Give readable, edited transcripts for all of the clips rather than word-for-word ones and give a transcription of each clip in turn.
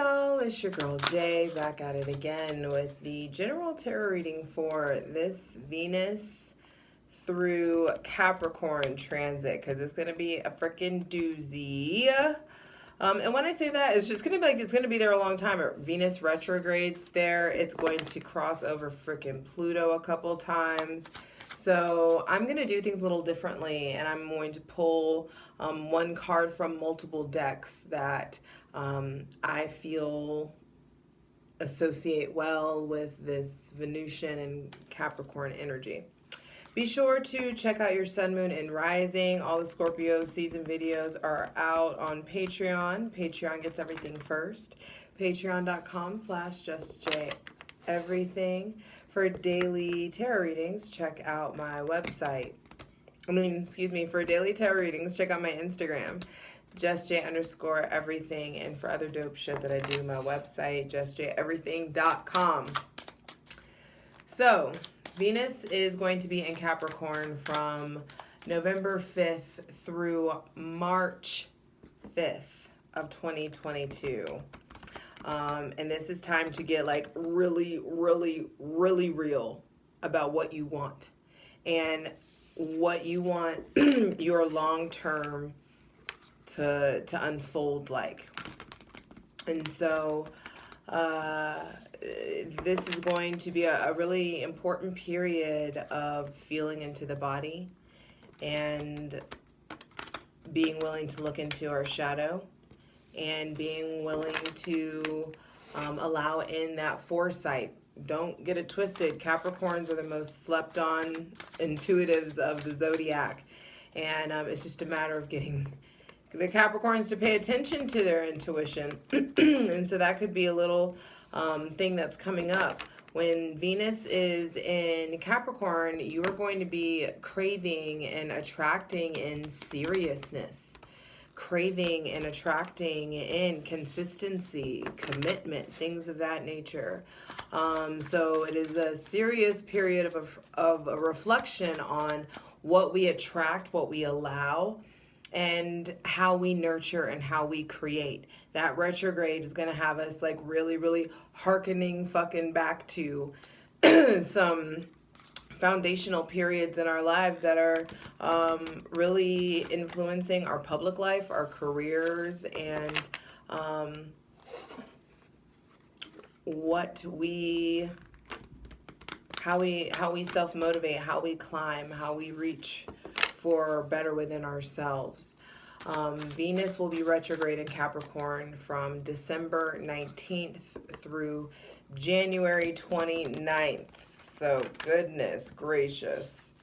y'all, it's your girl Jay back at it again with the general tarot reading for this Venus through Capricorn transit, because it's going to be a freaking doozy. And when I say that, it's just going to be like, it's going to be there a long time. Venus retrogrades there. It's going to cross over freaking Pluto a couple times. So I'm going to do things a little differently, and I'm going to pull one card from multiple decks that I feel associate well with this Venusian and Capricorn energy. Be sure to check out your Sun, Moon, and Rising. All the Scorpio season videos are out on Patreon. Patreon gets everything first. Patreon.com/justjeverything. For daily tarot readings, check out my website. For daily tarot readings, check out my Instagram, justj_everything. And for other dope shit that I do, my website, justjeverything.com. So, Venus is going to be in Capricorn from November 5th through March 5th of 2022. And this is time to get like really, really, really real about what you want and what you want your long term to unfold like. And so this is going to be a really important period of feeling into the body and being willing to look into our shadow and being willing to allow in that foresight. Don't get it twisted. Capricorns are the most slept on intuitives of the zodiac. And it's just a matter of getting the Capricorns to pay attention to their intuition. And so that could be a little thing that's coming up. When Venus is in Capricorn, you are going to be craving and attracting in seriousness. Craving and attracting in consistency, commitment, things of that nature. So it is a serious period of a reflection on what we attract, what we allow, and how we nurture and how we create. That retrograde is going to have us like really, really hearkening fucking back to some foundational periods in our lives that are really influencing our public life, our careers, and how we self-motivate, how we climb, how we reach for better within ourselves. Venus will be retrograde in Capricorn from December 19th through January 29th. So, goodness gracious.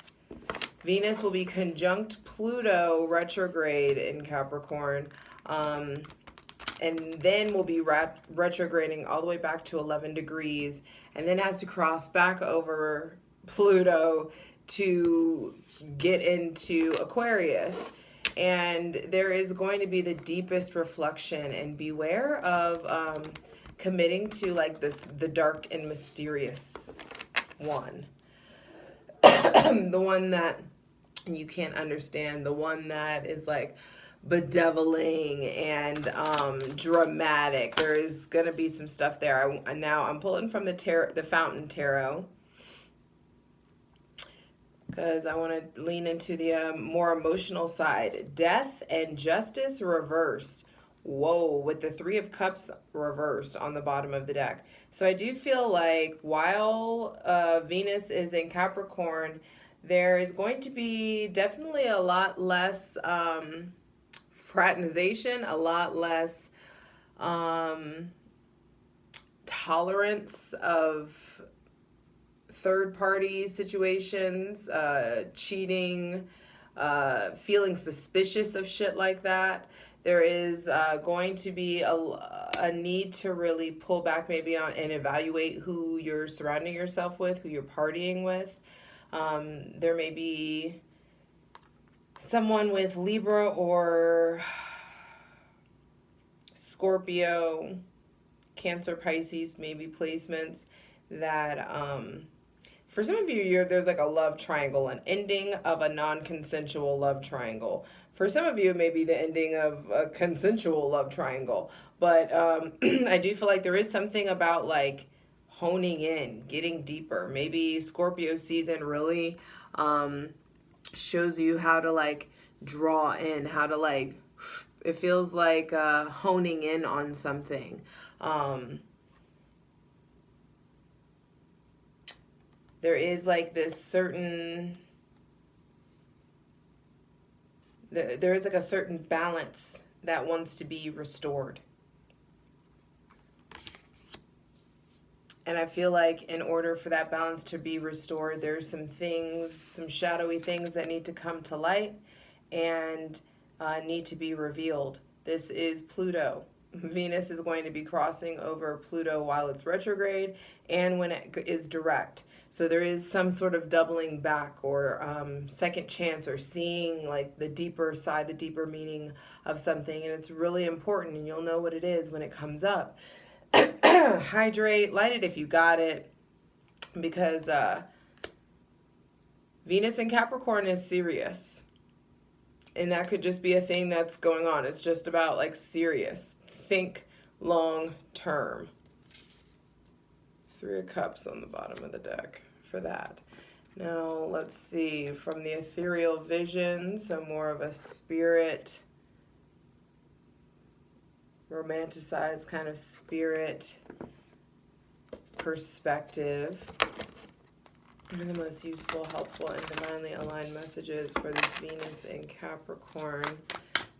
Venus will be conjunct Pluto retrograde in Capricorn. And then we'll be retrograding all the way back to 11 degrees. And then has to cross back over Pluto to get into Aquarius. And there is going to be the deepest reflection, and beware of committing to like the dark and mysterious one. The one that you can't understand, the one that is like bedeviling and dramatic. There is going to be some stuff there. Now I'm pulling from the Fountain Tarot, because I want to lean into the more emotional side. Death and Justice reversed. Whoa, with the Three of Cups reversed on the bottom of the deck. So I do feel like while Venus is in Capricorn, there is going to be definitely a lot less fraternization, a lot less tolerance of third-party situations, cheating, feeling suspicious of shit like that. There is going to be a need to really pull back maybe on and evaluate who you're surrounding yourself with, who you're partying with. There may be someone with Libra or Scorpio, Cancer, Pisces, maybe placements that For some of you, there's like a love triangle, an ending of a non-consensual love triangle. For some of you, it may be the ending of a consensual love triangle. But I do feel like there is something about like honing in, getting deeper. Maybe Scorpio season really shows you how to like draw in, how to like, it feels like honing in on something. There is like this certain, there is like a certain balance that wants to be restored. And I feel like in order for that balance to be restored, there's some things, some shadowy things that need to come to light and need to be revealed. This is Pluto. Venus is going to be crossing over Pluto while it's retrograde and when it is direct. So there is some sort of doubling back or second chance or seeing like the deeper side, the deeper meaning of something. And it's really important, and you'll know what it is when it comes up. Hydrate, light it if you got it, because Venus in Capricorn is serious. And that could just be a thing that's going on. It's just about like serious. Think long term. 3 of Cups on the bottom of the deck for that. Now, let's see. From the ethereal vision, so more of a spirit, romanticized kind of spirit perspective. And the most useful, helpful, and divinely aligned messages for this Venus in Capricorn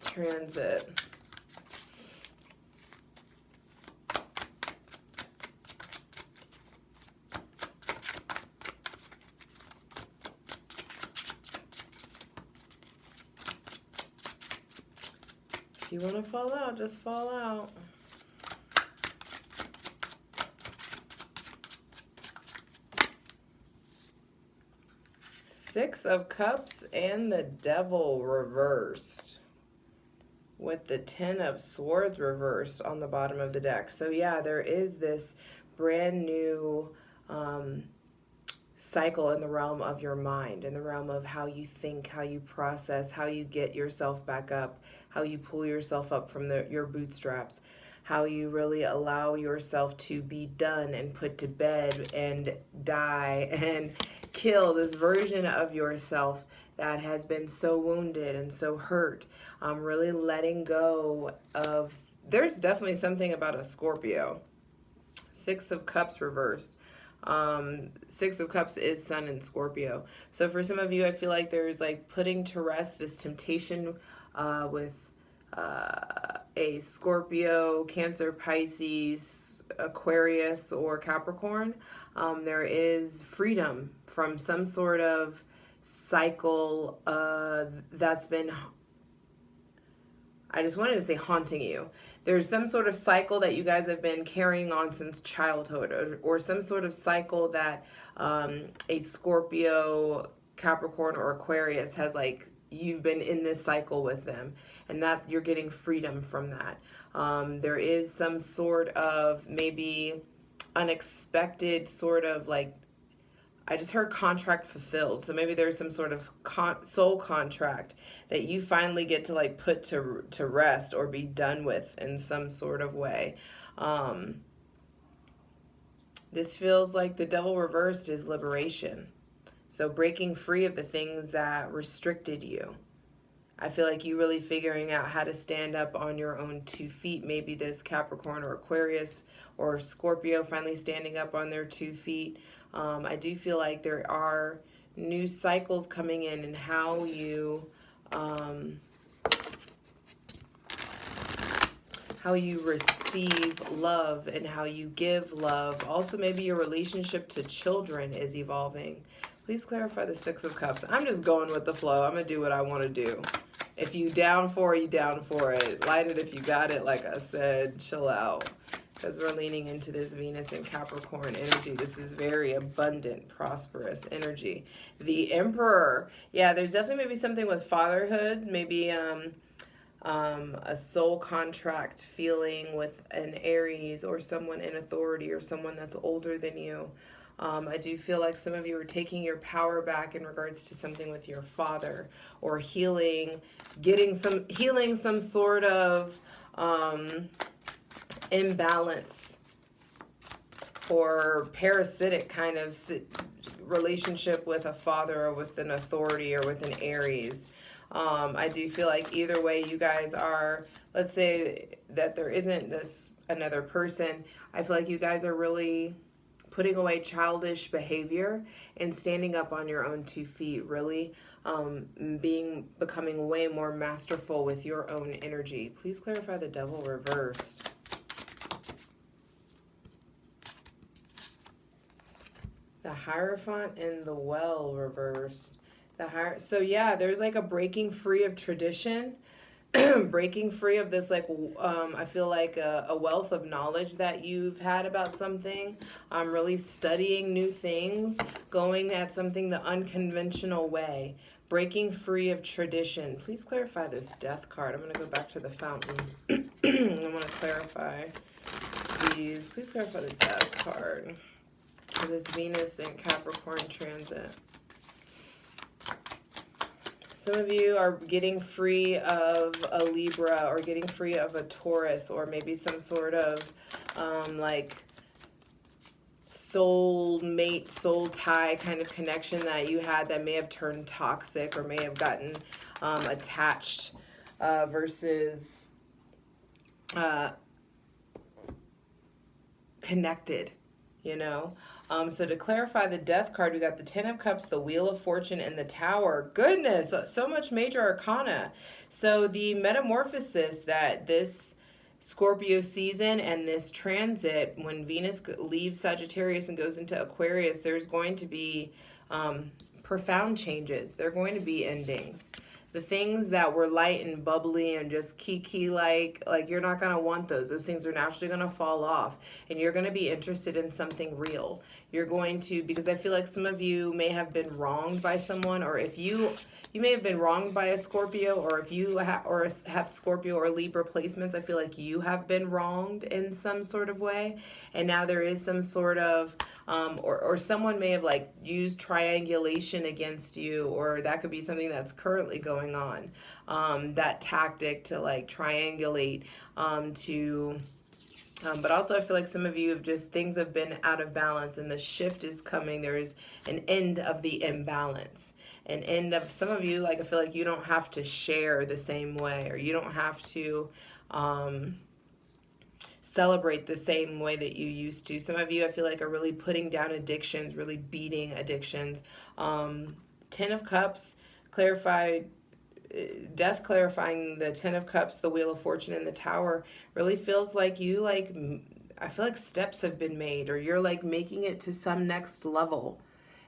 transit. If you want to fall out, just fall out. Six of Cups and the Devil reversed, with the 10 of Swords reversed on the bottom of the deck. So yeah, there is this brand new cycle in the realm of your mind, in the realm of how you think, how you process, how you get yourself back up, how you pull yourself up from your bootstraps, how you really allow yourself to be done and put to bed and die and kill this version of yourself that has been so wounded and so hurt. Really letting go of, there's definitely something about a Scorpio. 6 of Cups reversed. 6 of Cups is Sun in Scorpio. So for some of you, I feel like there's like putting to rest this temptation with a Scorpio, Cancer, Pisces, Aquarius, or Capricorn. There is freedom from some sort of cycle that's been, I just wanted to say haunting you. There's some sort of cycle that you guys have been carrying on since childhood, or some sort of cycle that a Scorpio, Capricorn, or Aquarius has, like, you've been in this cycle with them, and that you're getting freedom from that. There is some sort of maybe unexpected sort of like, I just heard contract fulfilled. So maybe there's some sort of soul contract that you finally get to like put to rest or be done with in some sort of way. This feels like the Devil reversed is liberation. So breaking free of the things that restricted you. I feel like you really figuring out how to stand up on your own 2 feet. Maybe this Capricorn or Aquarius or Scorpio finally standing up on their 2 feet. I do feel like there are new cycles coming in and how you receive love and how you give love. Also, maybe your relationship to children is evolving. Please clarify the 6 of Cups. I'm just going with the flow. I'm going to do what I want to do. If you down for it, you down for it. Light it if you got it, like I said. Chill out. Because we're leaning into this Venus and Capricorn energy. This is very abundant, prosperous energy. The Emperor. Yeah, there's definitely maybe something with fatherhood. Maybe a soul contract feeling with an Aries or someone in authority or someone that's older than you. I do feel like some of you are taking your power back in regards to something with your father, or healing, healing some sort of imbalance or parasitic kind of relationship with a father or with an authority or with an Aries. I do feel like either way you guys are, let's say that there isn't this another person, I feel like you guys are really putting away childish behavior and standing up on your own 2 feet, really becoming way more masterful with your own energy. Please clarify the Devil reversed. The Hierophant and the Well reversed. So yeah, there's like a breaking free of tradition, breaking free of this, like, I feel like a wealth of knowledge that you've had about something. Really studying new things, going at something the unconventional way, breaking free of tradition. Please clarify this Death card. I'm going to go back to the fountain. I want to clarify these. Please clarify the Death card for this Venus and Capricorn transit. Some of you are getting free of a Libra, or getting free of a Taurus, or maybe some sort of like soul mate, soul tie kind of connection that you had that may have turned toxic, or may have gotten attached versus connected, you know. So to clarify the Death card, we got the Ten of Cups, the Wheel of Fortune, and the Tower. Goodness, so much major arcana. So the metamorphosis that this Scorpio season and this transit, when Venus leaves Sagittarius and goes into Aquarius, there's going to be profound changes. There are going to be endings. The things that were light and bubbly and just kiki like you're not going to want those. Those things are naturally going to fall off, and you're going to be interested in something real. You're going to, because I feel like some of you may have been wronged by someone, or if you may have been wronged by a Scorpio, or if you have Scorpio or Libra placements, I feel like you have been wronged in some sort of way, and now there is some sort of or someone may have like used triangulation against you, or that could be something that's currently going on, that tactic to like triangulate but also I feel like some of you have just, things have been out of balance, and the shift is coming. There is an end of the imbalance. An end of, some of you, like, I feel like you don't have to share the same way, or you don't have to celebrate the same way that you used to. Some of you, I feel like, are really putting down addictions, really beating addictions. Ten of Cups, Death clarifying the Ten of Cups, the Wheel of Fortune, and the Tower, really feels like you, like, I feel like steps have been made, or you're like making it to some next level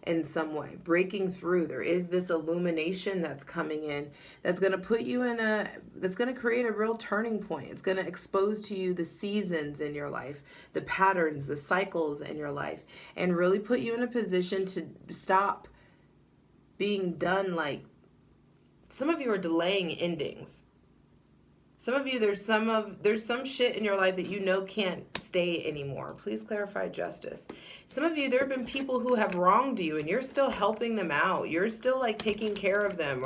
in some way, breaking through. There is this illumination that's coming in, that's going to put you in that's going to create a real turning point. It's going to expose to you the seasons in your life, the patterns, the cycles in your life, and really put you in a position to stop being done. Like, some of you are delaying endings. Some of you, there's some shit in your life that you know can't stay anymore. Please clarify justice. Some of you, there have been people who have wronged you, and you're still helping them out. You're still like taking care of them,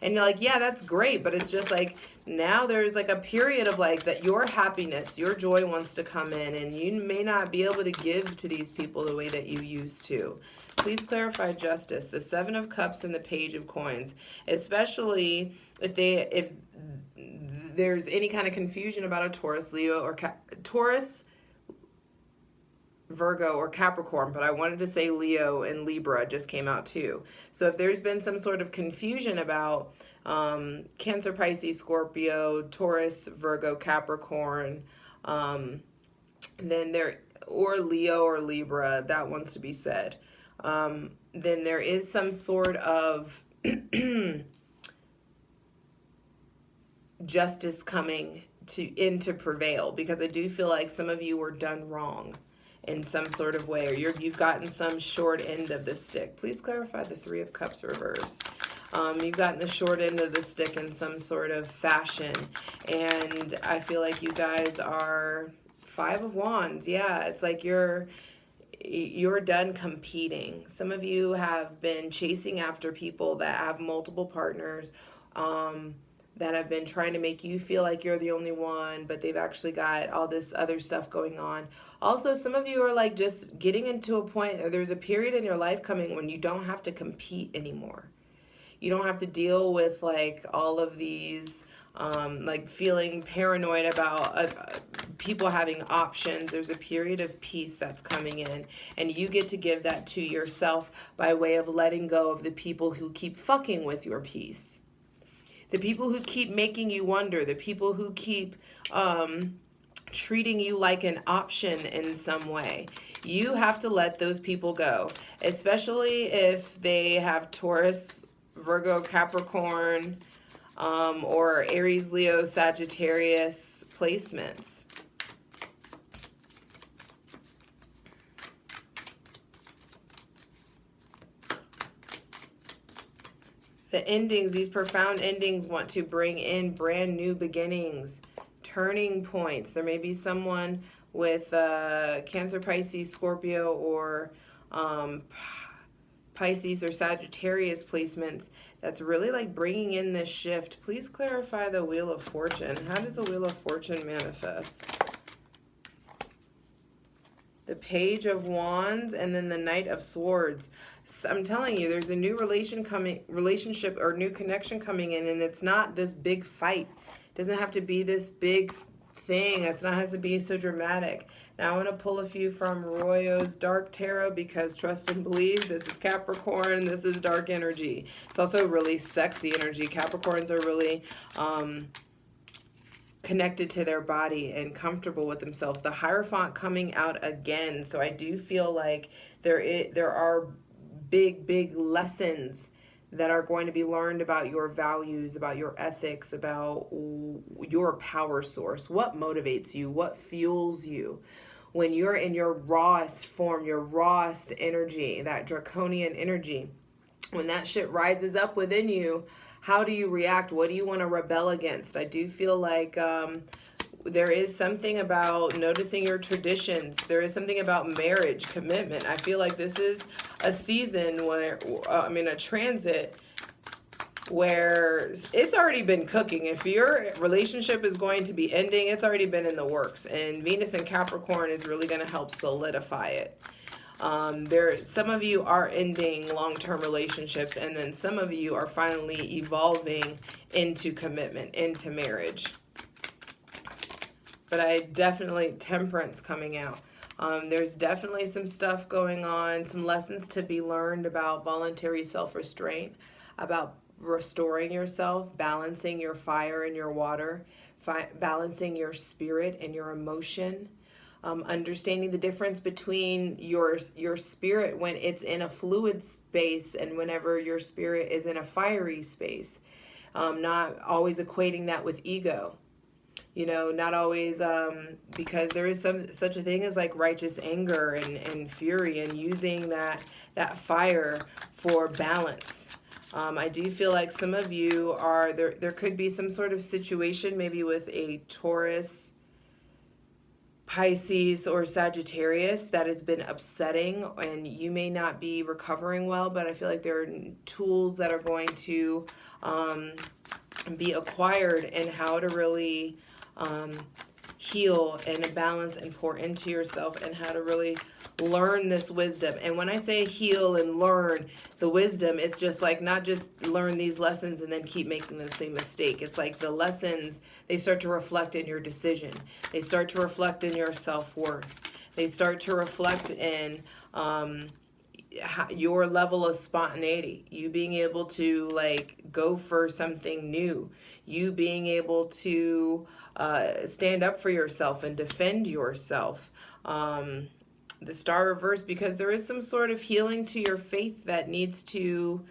and you're like, yeah, that's great, but it's just like, now there's like a period of like that your happiness, your joy wants to come in, and you may not be able to give to these people the way that you used to. Please clarify justice. The Seven of Cups and the Page of Coins, especially if there's any kind of confusion about a Taurus, Leo, or Taurus, Virgo, or Capricorn, but I wanted to say Leo and Libra just came out too. So if there's been some sort of confusion about Cancer, Pisces, Scorpio, Taurus, Virgo, Capricorn, then or Leo or Libra, that wants to be said. Then there is some sort of justice coming to prevail, because I do feel like some of you were done wrong in some sort of way, or you've gotten some short end of the stick. Please clarify the Three of Cups reverse. You've gotten the short end of the stick in some sort of fashion, and I feel like you guys are Five of Wands. Yeah, it's like you're done competing. Some of you have been chasing after people that have multiple partners, that have been trying to make you feel like you're the only one, but they've actually got all this other stuff going on. Also, some of you are like just getting into a point, or there's a period in your life coming when you don't have to compete anymore. You don't have to deal with like all of these like feeling paranoid about people having options. There's a period of peace that's coming in, and you get to give that to yourself by way of letting go of the people who keep fucking with your peace, the people who keep making you wonder, the people who keep treating you like an option in some way. You have to let those people go, especially if they have Taurus, Virgo, Capricorn, or Aries, Leo, Sagittarius placements. The endings, these profound endings, want to bring in brand new beginnings, turning points. There may be someone with Cancer, Pisces, Scorpio, or Pisces or Sagittarius placements that's really like bringing in this shift. Please clarify the Wheel of Fortune. How does the Wheel of Fortune manifest? The Page of Wands and then the Knight of Swords. I'm telling you, there's a new relationship or new connection coming in, and it's not this big fight. It doesn't have to be this big thing. It's not has to be so dramatic. Now I want to pull a few from Royo's Dark Tarot, because trust and believe, this is Capricorn, this is dark energy. It's also really sexy energy. Capricorns are really connected to their body and comfortable with themselves. The Hierophant coming out again. So I do feel like there are big lessons that are going to be learned about your values, about your ethics, about your power source. What motivates you? What fuels you? When you're in your rawest form, your rawest energy, that draconian energy, when that shit rises up within you, how do you react? What do you want to rebel against? I do feel like there is something about noticing your traditions. There is something about marriage, commitment. I feel like this is a season where, a transit where it's already been cooking. If your relationship is going to be ending, it's already been in the works. And Venus in Capricorn is really going to help solidify it. Some of you are ending long-term relationships, and then some of you are finally evolving into commitment, into marriage. But I definitely, Temperance coming out. There's definitely some stuff going on, some lessons to be learned about voluntary self-restraint, about restoring yourself, balancing your fire and your water, balancing your spirit and your emotion, understanding the difference between your spirit when it's in a fluid space and whenever your spirit is in a fiery space. Not always equating that with ego. Not always, because there is such a thing as like righteous anger and fury, and using that fire for balance. I do feel like some of you are, there could be some sort of situation maybe with a Taurus, Pisces, or Sagittarius that has been upsetting, and you may not be recovering well, but I feel like there are tools that are going to be acquired in how to really heal and balance and pour into yourself, and how to really learn this wisdom. And when I say heal and learn the wisdom, it's just like not just learn these lessons and then keep making the same mistake. It's like the lessons, they start to reflect in your decision. They start to reflect in your self-worth. They start to reflect in your level of spontaneity, you being able to like go for something new, you being able to stand up for yourself and defend yourself. The Star reverse, because there is some sort of healing to your faith that needs to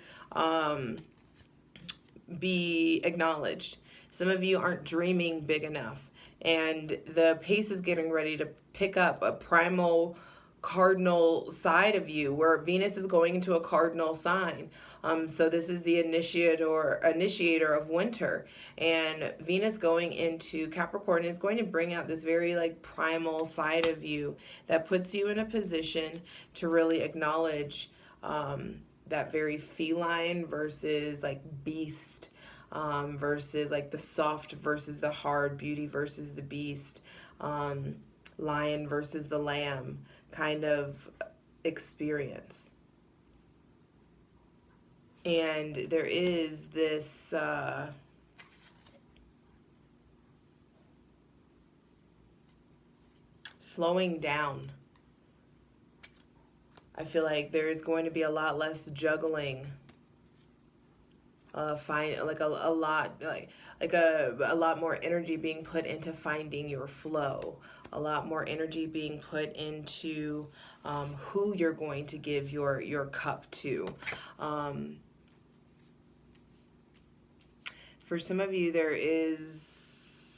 be acknowledged. Some of you aren't dreaming big enough, and the pace is getting ready to pick up. A primal cardinal side of you, where Venus is going into a cardinal sign. So this is the initiator of winter, and Venus going into Capricorn is going to bring out this very like primal side of you that puts you in a position to really acknowledge that very feline versus like beast, versus like the soft versus the hard, beauty versus the beast, lion versus the lamb kind of experience. And there is this slowing down. I feel like there's going to be a lot less juggling. Find like a lot like a lot more energy being put into finding your flow. A lot more energy being put into who you're going to give your cup to. For some of you, there is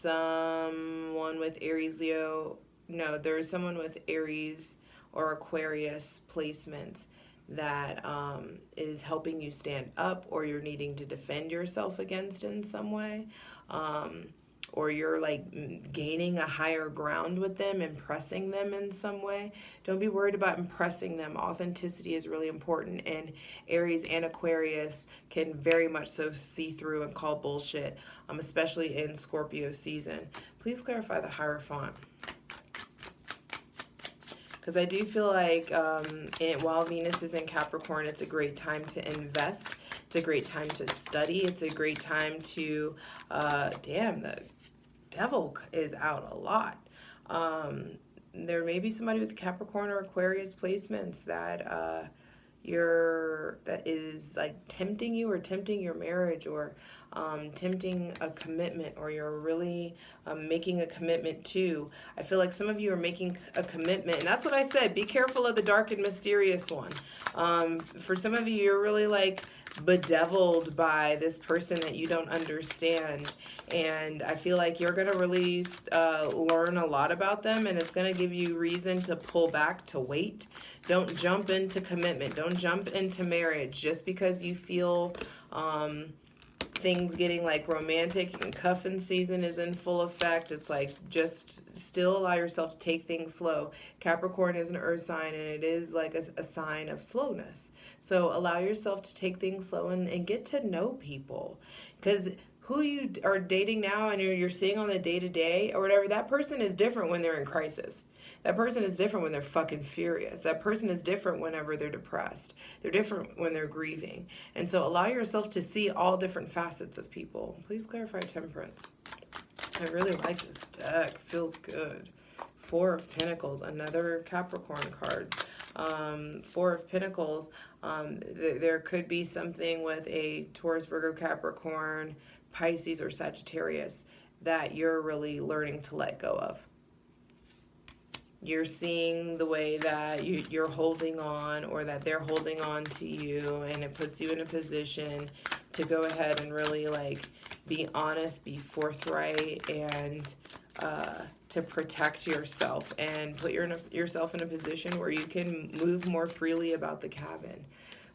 someone with Aries, Leo. No, there is someone with Aries or Aquarius placement that is helping you stand up, or you're needing to defend yourself against in some way. Or you're like gaining a higher ground with them, impressing them in some way. Don't be worried about impressing them. Authenticity is really important, and Aries and Aquarius can very much so see through and call bullshit, especially in Scorpio season. Please clarify the Hierophant. Because I do feel like while Venus is in Capricorn, it's a great time to invest. It's a great time to study. It's a great time to, damn, the devil is out a lot. There may be somebody with Capricorn or Aquarius placements that that is like tempting you, or tempting your marriage, or tempting a commitment, or you're really making a commitment to. I feel like some of you are making a commitment, and that's what I said, be careful of the dark and mysterious one. For some of you, you're really like bedeviled by this person that you don't understand, and I feel like you're gonna really learn a lot about them, and it's gonna give you reason to pull back, to wait. Don't jump into commitment. Don't jump into marriage just because you feel things getting like romantic and cuffing season is in full effect. It's like, just still allow yourself to take things slow. Capricorn is an earth sign, and it is like a sign of slowness. So allow yourself to take things slow and get to know people. Because who you are dating now and you're seeing on the day-to-day or whatever, that person is different when they're in crisis. That person is different when they're fucking furious. That person is different whenever they're depressed. They're different when they're grieving. And so allow yourself to see all different facets of people. Please clarify Temperance. I really like this deck. It feels good. Four of Pentacles, another Capricorn card. Four of Pentacles, there could be something with a Taurus, Virgo, Capricorn, Pisces, or Sagittarius that you're really learning to let go of. You're seeing the way that you're holding on, or that they're holding on to you, and it puts you in a position to go ahead and really like be honest, be forthright, and to protect yourself and put yourself in a position where you can move more freely about the cabin,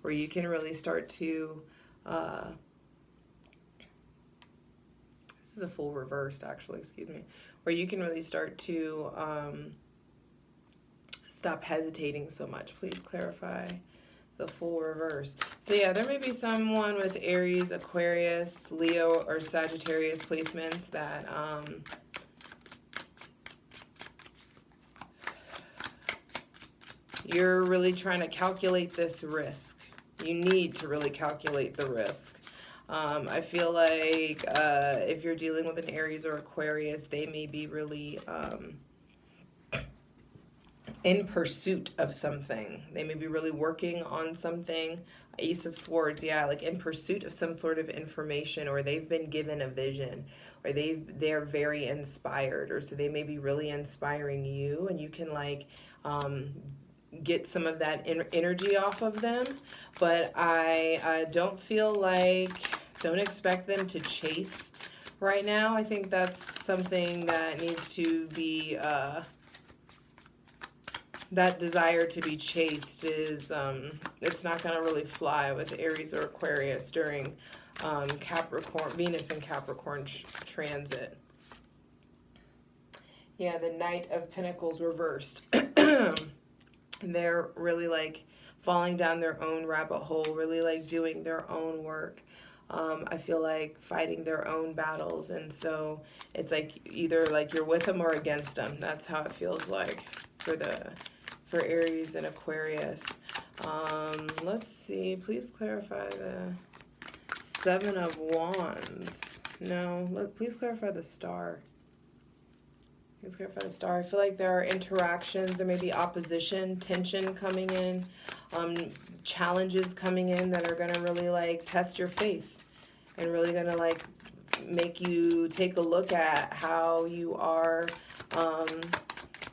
where you can really start to this is a full reversed actually, excuse me, where you can really start to stop hesitating so much. Please clarify the full reverse. So yeah, there may be someone with Aries, Aquarius, Leo, or Sagittarius placements that you're really trying to calculate this risk. You need to really calculate the risk. I feel like if you're dealing with an Aries or Aquarius, they may be really in pursuit of something. They may be really working on something. Ace of Swords, yeah, like in pursuit of some sort of information, or they've been given a vision, or they're very inspired, or so they may be really inspiring you, and you can like get some of that energy off of them. But I don't feel like, don't expect them to chase right now. I think that's something that needs to be that desire to be chased is, it's not going to really fly with Aries or Aquarius during Capricorn, Venus and Capricorn transit. Yeah, the Knight of Pentacles reversed. They're really like falling down their own rabbit hole, really like doing their own work. I feel like fighting their own battles, and so it's like either like you're with them or against them. That's how it feels like for Aries and Aquarius. Let's see. Please clarify the Seven of Wands. No, please clarify the Star. Let's clarify the Star. I feel like there are interactions, there may be opposition, tension coming in, challenges coming in that are going to really like test your faith and really going to like make you take a look at how you are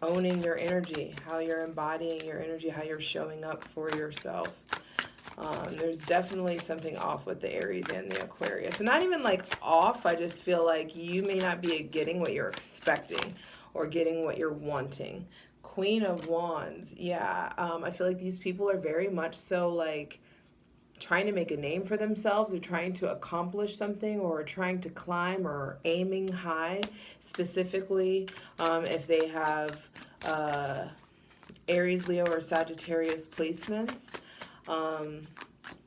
owning your energy, how you're embodying your energy, how you're showing up for yourself. There's definitely something off with the Aries and the Aquarius. And not even like off, I just feel like you may not be getting what you're expecting or getting what you're wanting. Queen of Wands, yeah. I feel like these people are very much so like trying to make a name for themselves or trying to accomplish something or trying to climb or aiming high. Specifically, if they have Aries, Leo, or Sagittarius placements.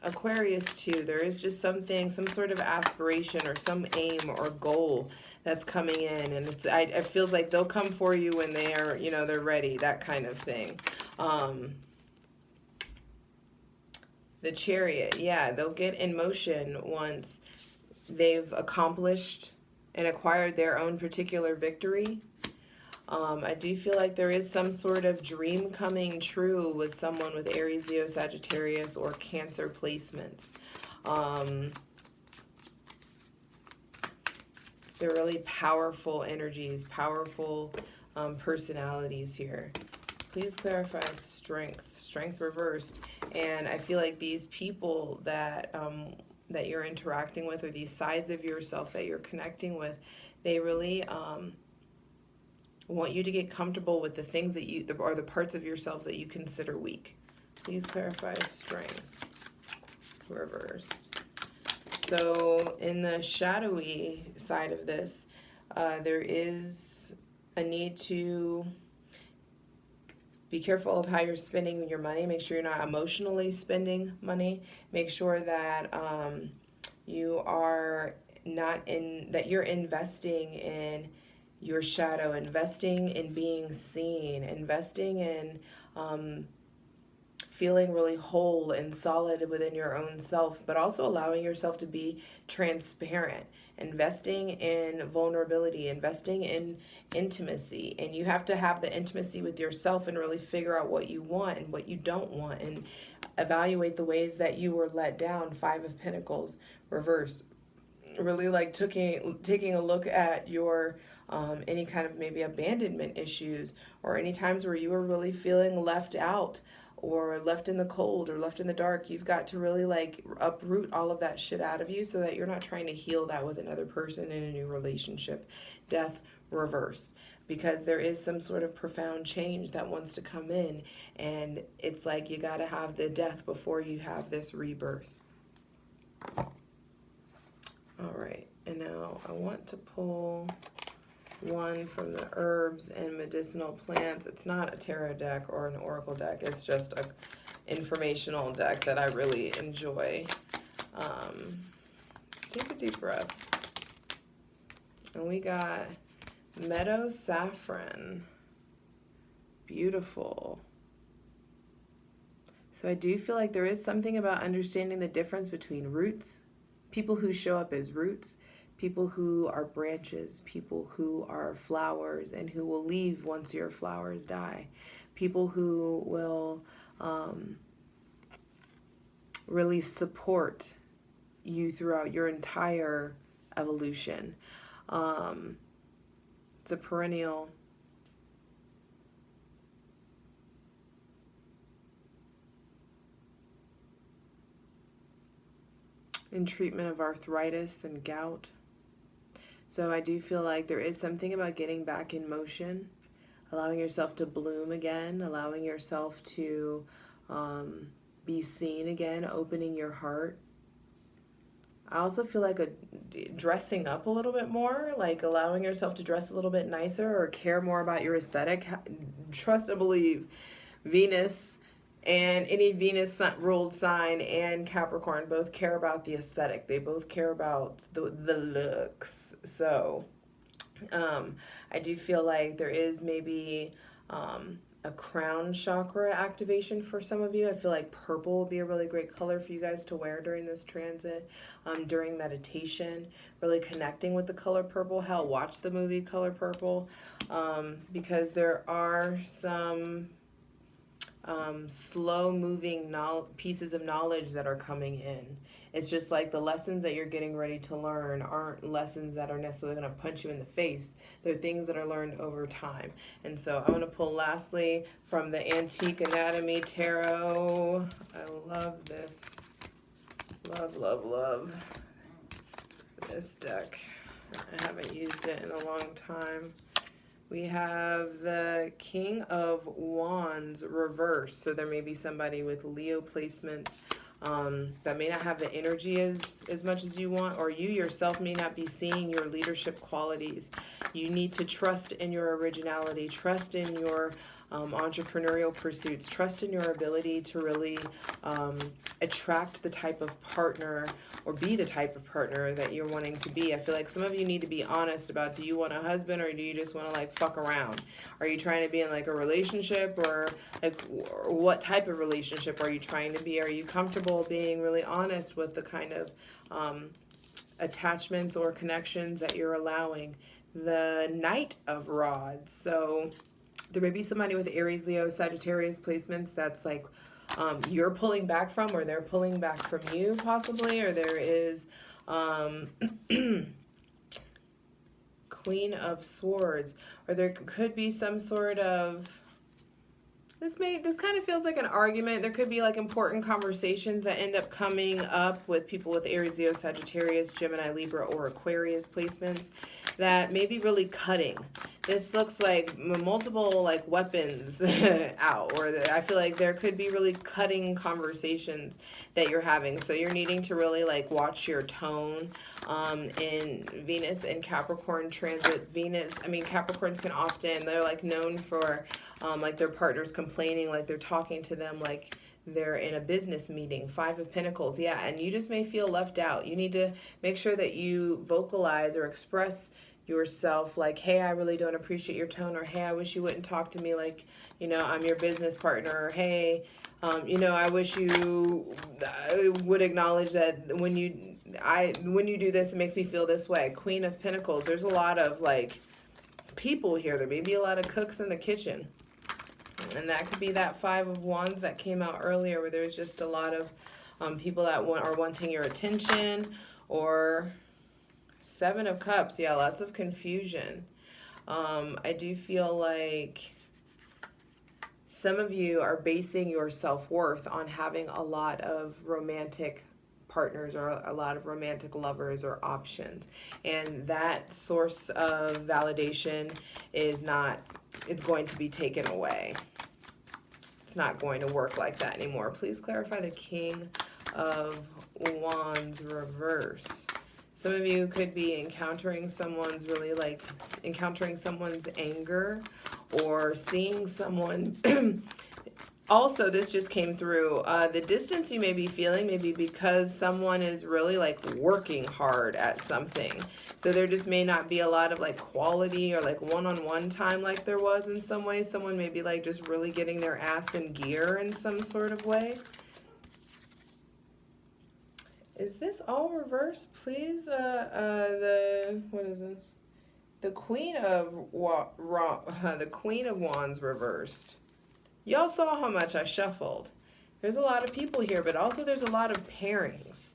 Aquarius too, there is just something, some sort of aspiration or some aim or goal that's coming in, and it feels like they'll come for you when they are, you know, they're ready, that kind of thing. The Chariot, yeah, they'll get in motion once they've accomplished and acquired their own particular victory. I do feel like there is some sort of dream coming true with someone with Aries, Leo, Sagittarius, or Cancer placements. They're really powerful energies, powerful personalities here. Please clarify strength. Strength reversed. And I feel like these people that that you're interacting with, or these sides of yourself that you're connecting with, they really want you to get comfortable with the things that you, or the parts of yourselves that you consider weak. Please clarify strength reversed. So in the shadowy side of this, there is a need to be careful of how you're spending your money. Make sure you're not emotionally spending money. Make sure that you are not in, that you're investing in your shadow, investing in being seen, investing in feeling really whole and solid within your own self, but also allowing yourself to be transparent, investing in vulnerability, investing in intimacy. And you have to have the intimacy with yourself and really figure out what you want and what you don't want, and evaluate the ways that you were let down. Five of Pentacles reversed. Really like taking a look at your any kind of maybe abandonment issues, or any times where you were really feeling left out or left in the cold or left in the dark. You've got to really like uproot all of that shit out of you so that you're not trying to heal that with another person in a new relationship. Death reversed, because there is some sort of profound change that wants to come in, and it's like you got to have the death before you have this rebirth. All right, and now I want to pull one from the herbs and medicinal plants. It's not a tarot deck or an oracle deck. It's just a informational deck that I really enjoy. Take a deep breath. And we got Meadow Saffron. Beautiful. So I do feel like there is something about understanding the difference between roots, people who show up as roots, people who are branches, people who are flowers and who will leave once your flowers die, people who will really support you throughout your entire evolution. It's a perennial. In treatment of arthritis and gout. So I do feel like there is something about getting back in motion, allowing yourself to bloom again, allowing yourself to be seen again, opening your heart. I also feel like dressing up a little bit more, like allowing yourself to dress a little bit nicer or care more about your aesthetic. Trust and believe, Venus and any Venus ruled sign and Capricorn both care about the aesthetic. They both care about the looks. So I do feel like there is maybe a crown chakra activation for some of you. I feel like purple will be a really great color for you guys to wear during this transit, during meditation, really connecting with the color purple. Hell, watch the movie Color Purple, because there are some slow moving pieces of knowledge that are coming in. It's just like the lessons that you're getting ready to learn aren't lessons that are necessarily going to punch you in the face. They're things that are learned over time. And so I want to pull lastly from the Antique Anatomy Tarot. I love this. Love this deck. I haven't used it in a long time. We have the King of Wands reversed. So there may be somebody with Leo placements that may not have the energy as much as you want, or you yourself may not be seeing your leadership qualities. You need to trust in your originality, trust in your entrepreneurial pursuits, trust in your ability to really attract the type of partner or be the type of partner that you're wanting to be. I feel like some of you need to be honest about, do you want a husband or do you just want to like fuck around? Are you trying to be in like a relationship, or like what type of relationship are you trying to be? Are you comfortable being really honest with the kind of attachments or connections that you're allowing? The Knight of Rods. So there may be somebody with Aries, Leo, Sagittarius placements that's like you're pulling back from, or they're pulling back from you possibly, or there is Queen of Swords, or there could be some sort of, this kind of feels like an argument. There could be like important conversations that end up coming up with people with Aries, Leo, Sagittarius, Gemini, Libra, or Aquarius placements that may be really cutting. This looks like multiple like weapons out, or I feel like there could be really cutting conversations that you're having. So you're needing to really like watch your tone in Venus and Capricorn transit. Capricorns can often, they're like known for like their partners complaining, like they're talking to them like they're in a business meeting. 5 of Pentacles, yeah, and you just may feel left out. You need to make sure that you vocalize or express yourself like, hey, I really don't appreciate your tone, or hey, I wish you wouldn't talk to me like, I'm your business partner, or hey, I wish you would acknowledge that when you do this, it makes me feel this way. Queen of Pentacles, there's a lot of like people here. There may be a lot of cooks in the kitchen. And that could be that 5 of Wands that came out earlier, where there's just a lot of people that are wanting your attention, or 7 of Cups. Yeah, lots of confusion. I do feel like some of you are basing your self-worth on having a lot of romantic partners or a lot of romantic lovers or options. And that source of validation is not, it's going to be taken away. It's not going to work like that anymore. Please clarify the King of Wands reverse. Some of you could be encountering someone's anger, or seeing someone also, this just came through, the distance you may be feeling may be because someone is really like working hard at something. So there just may not be a lot of like quality or like one-on-one time like there was in some ways. Someone may be like just really getting their ass in gear in some sort of way. Is this all reversed, please? What is this? The Queen of Wands reversed. Y'all saw how much I shuffled. There's a lot of people here, but also there's a lot of pairings.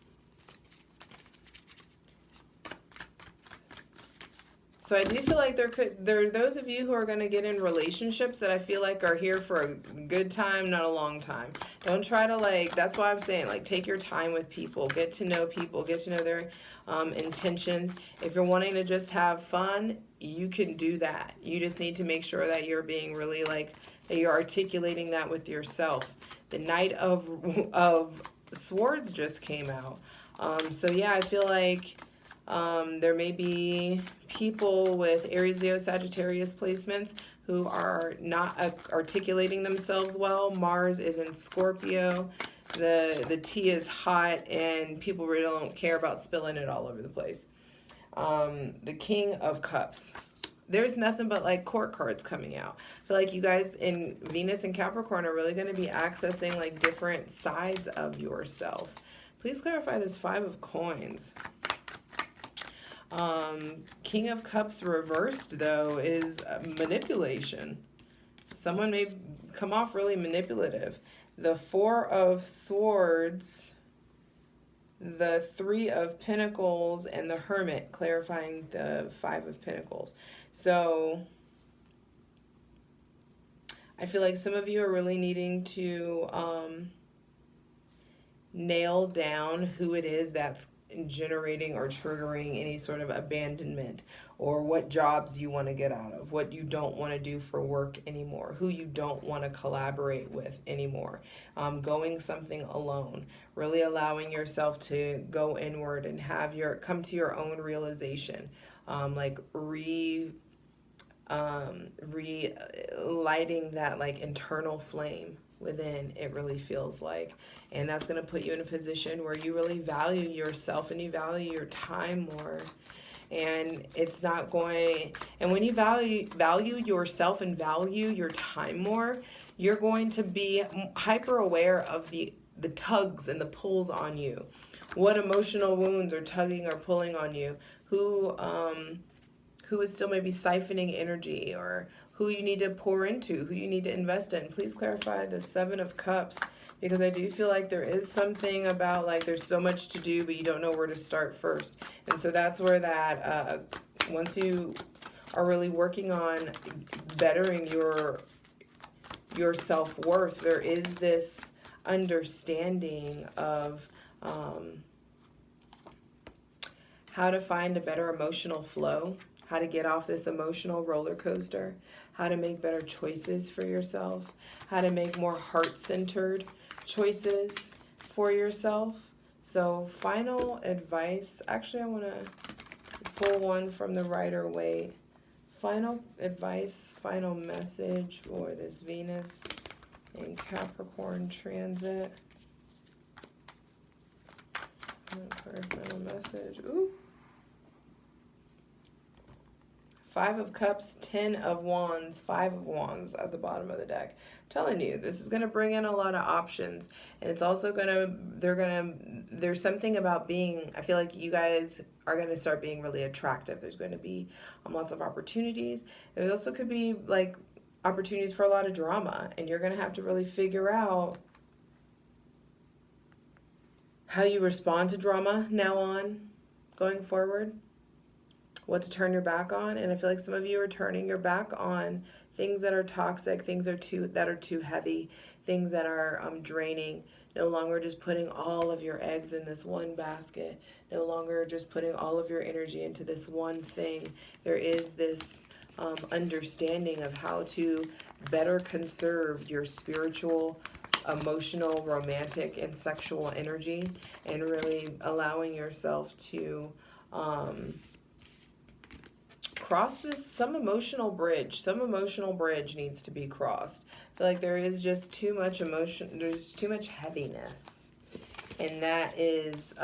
So I do feel like there are those of you who are going to get in relationships that I feel like are here for a good time, not a long time. Don't try to like, that's why I'm saying like take your time with people, get to know people, get to know their intentions. If you're wanting to just have fun, you can do that. You just need to make sure that you're being really like, that you're articulating that with yourself. The Knight of Swords just came out. So yeah, I feel like there may be people with Aries, Leo, Sagittarius placements who are not articulating themselves well. Mars is in Scorpio. The tea is hot and people really don't care about spilling it all over the place. The King of Cups. There's nothing but like court cards coming out. I feel like you guys in Venus and Capricorn are really going to be accessing like different sides of yourself. Please clarify this Five of Coins. King of Cups reversed, though, is manipulation. Someone may come off really manipulative. The Four of Swords, the Three of Pentacles, and the Hermit, clarifying the Five of Pentacles. So I feel like some of you are really needing to nail down who it is that's generating or triggering any sort of abandonment, or what jobs you want to get out of, what you don't want to do for work anymore, who you don't want to collaborate with anymore, going something alone, really allowing yourself to go inward and have come to your own realization, like relighting that like internal flame within, it really feels like. And that's going to put you in a position where you really value yourself and you value your time more. And it's not going, and when you value yourself and value your time more, you're going to be hyper aware of the tugs and the pulls on you. What emotional wounds are tugging or pulling on you? Who is still maybe siphoning energy, or who you need to pour into, who you need to invest in. Please clarify the Seven of Cups, because I do feel like there is something about like there's so much to do, but you don't know where to start first. And so that's where that, once you are really working on bettering your self-worth, there is this understanding of how to find a better emotional flow, how to get off this emotional roller coaster, how to make better choices for yourself, how to make more heart-centered choices for yourself. So final advice, actually I want to pull one from the Rider-Waite. Final advice, final message for this Venus and Capricorn transit. Final message. Ooh. Five of Cups, 10 of Wands, 5 of Wands at the bottom of the deck. I'm telling you, this is going to bring in a lot of options. And it's also going to, there's something about being, I feel like you guys are going to start being really attractive. There's going to be lots of opportunities. There also could be like opportunities for a lot of drama. And you're going to have to really figure out how you respond to drama now on, going forward. What to turn your back on. And I feel like some of you are turning your back on things that are toxic, things that are too heavy, things that are draining. No longer just putting all of your eggs in this one basket. No longer just putting all of your energy into this one thing. There is this understanding of how to better conserve your spiritual, emotional, romantic, and sexual energy, and really allowing yourself to cross some emotional bridge. Some emotional bridge needs to be crossed. I feel like there is just too much emotion. There's too much heaviness. And that is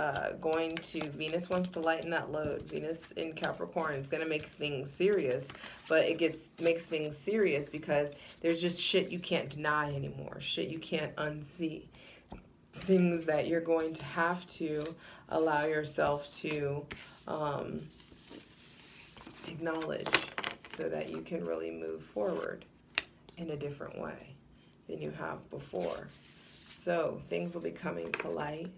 going to, Venus wants to lighten that load. Venus in Capricorn is going to make things serious, but it makes things serious because there's just shit you can't deny anymore. Shit you can't unsee. Things that you're going to have to allow yourself to acknowledge so that you can really move forward in a different way than you have before. So things will be coming to light,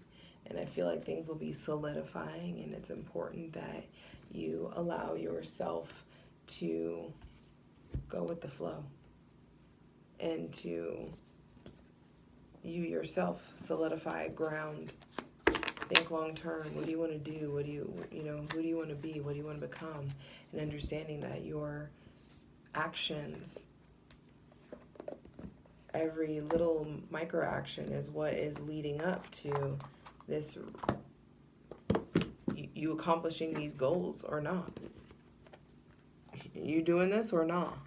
and I feel like things will be solidifying, and it's important that you allow yourself to go with the flow and to you yourself solidify, ground, think long term. What do you want to do? What do you know, who do you want to be? What do you want to become? And understanding that your actions, every little micro action is what is leading up to this, you accomplishing these goals or not. You doing this or not?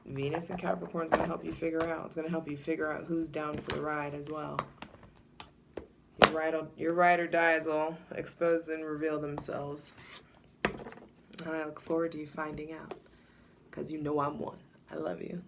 Venus and Capricorn is going to help you figure out. It's going to help you figure out who's down for the ride as well. Your ride or dies will expose and reveal themselves. And I look forward to you finding out. Because you know I'm one. I love you.